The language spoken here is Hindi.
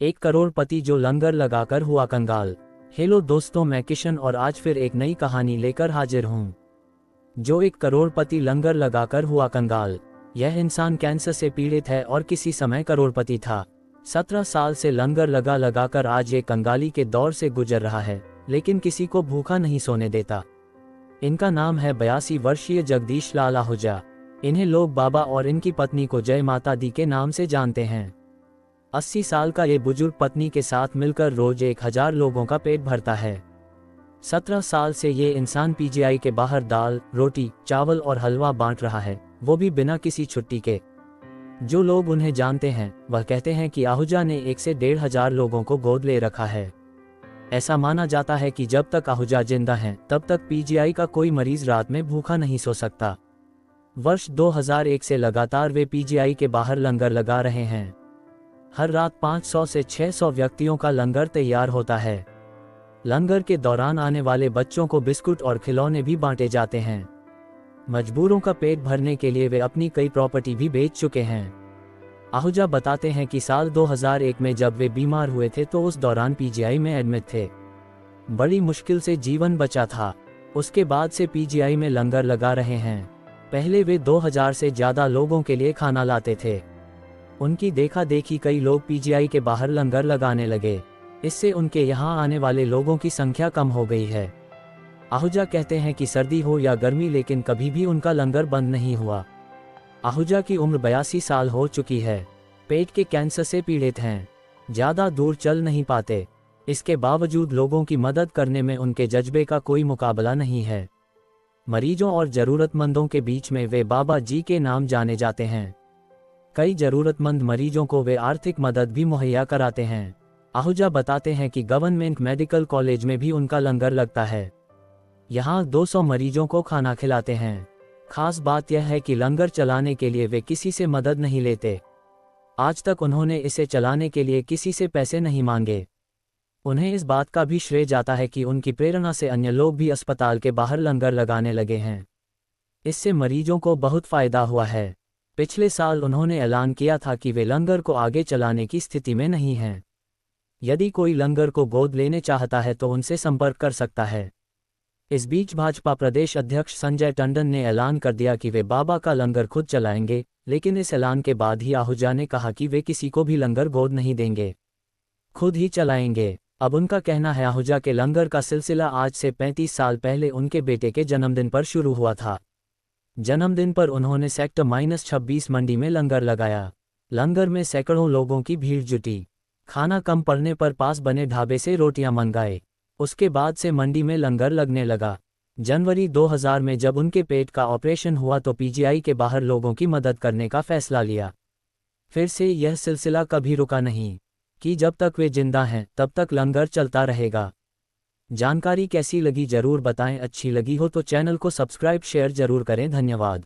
एक करोड़पति जो लंगर लगाकर हुआ कंगाल। हेलो दोस्तों, मैं किशन और आज फिर एक नई कहानी लेकर हाजिर हूँ। जो एक करोड़पति लंगर लगाकर हुआ कंगाल। यह इंसान कैंसर से पीड़ित है और किसी समय करोड़पति था। 17 साल से लंगर लगाकर आज ये कंगाली के दौर से गुजर रहा है, लेकिन किसी को भूखा नहीं सोने देता। इनका नाम है 82 वर्षीय जगदीश लाल आहूजा। इन्हें लोग बाबा और इनकी पत्नी को जय माता दी के नाम से जानते हैं। 80 साल का ये बुजुर्ग पत्नी के साथ मिलकर रोज 1000 लोगों का पेट भरता है। 17 साल से ये इंसान पीजीआई के बाहर दाल, रोटी, चावल और हलवा बांट रहा है, वो भी बिना किसी छुट्टी के। जो लोग उन्हें जानते हैं वह कहते हैं कि आहूजा ने 1 से 1,500 लोगों को गोद ले रखा है। ऐसा माना जाता है कि जब तक आहूजा जिंदा हैं तब तक पीजीआई का कोई मरीज रात में भूखा नहीं सो सकता। वर्ष 2001 से लगातार वे पीजीआई के बाहर लंगर लगा रहे हैं। हर रात 500 से 600 व्यक्तियों का लंगर तैयार होता है। लंगर के दौरान आने वाले बच्चों को बिस्कुट और खिलौने भी बांटे जाते हैं। मजबूरों का पेट भरने के लिए वे अपनी कई प्रॉपर्टी भी बेच चुके हैं। आहूजा बताते हैं कि साल 2001 में जब वे बीमार हुए थे तो उस दौरान पीजीआई में एडमिट थे। बड़ी मुश्किल से जीवन बचा था। उसके बाद से पीजीआई में लंगर लगा रहे हैं। पहले वे 2000 से ज्यादा लोगों के लिए खाना लाते थे। उनकी देखा देखी कई लोग पीजीआई के बाहर लंगर लगाने लगे। इससे उनके यहाँ आने वाले लोगों की संख्या कम हो गई है। आहूजा कहते हैं कि सर्दी हो या गर्मी, लेकिन कभी भी उनका लंगर बंद नहीं हुआ। आहूजा की उम्र 82 साल हो चुकी है। पेट के कैंसर से पीड़ित हैं। ज़्यादा दूर चल नहीं पाते। इसके बावजूद लोगों की मदद करने में उनके जज्बे का कोई मुकाबला नहीं है। मरीजों और ज़रूरतमंदों के बीच में वे बाबा जी के नाम जाने जाते हैं। कई ज़रूरतमंद मरीजों को वे आर्थिक मदद भी मुहैया कराते हैं। आहूजा बताते हैं कि गवर्नमेंट मेडिकल कॉलेज में भी उनका लंगर लगता है। यहाँ 200 मरीजों को खाना खिलाते हैं। खास बात यह है कि लंगर चलाने के लिए वे किसी से मदद नहीं लेते। आज तक उन्होंने इसे चलाने के लिए किसी से पैसे नहीं मांगे। उन्हें इस बात का भी श्रेय जाता है कि उनकी प्रेरणा से अन्य लोग भी अस्पताल के बाहर लंगर लगाने लगे हैं। इससे मरीजों को बहुत फायदा हुआ है। पिछले साल उन्होंने ऐलान किया था कि वे लंगर को आगे चलाने की स्थिति में नहीं हैं। यदि कोई लंगर को गोद लेने चाहता है तो उनसे संपर्क कर सकता है। इस बीच भाजपा प्रदेश अध्यक्ष संजय टंडन ने ऐलान कर दिया कि वे बाबा का लंगर खुद चलाएंगे, लेकिन इस ऐलान के बाद ही आहूजा ने कहा कि वे किसी को भी लंगर गोद नहीं देंगे, खुद ही चलाएंगे। अब उनका कहना है आहूजा के लंगर का सिलसिला आज से 35 साल पहले उनके बेटे के जन्मदिन पर शुरू हुआ था। जन्मदिन पर उन्होंने सेक्टर -26 मंडी में लंगर लगाया। लंगर में सैकड़ों लोगों की भीड़ जुटी। खाना कम पड़ने पर पास बने ढाबे से रोटियां मंगाए। उसके बाद से मंडी में लंगर लगने लगा। जनवरी 2000 में जब उनके पेट का ऑपरेशन हुआ तो पीजीआई के बाहर लोगों की मदद करने का फैसला लिया। फिर से यह सिलसिला कभी रुका नहीं कि जब तक वे जिंदा हैं तब तक लंगर चलता रहेगा। जानकारी कैसी लगी जरूर बताएं। अच्छी लगी हो तो चैनल को सब्सक्राइब शेयर जरूर करें। धन्यवाद।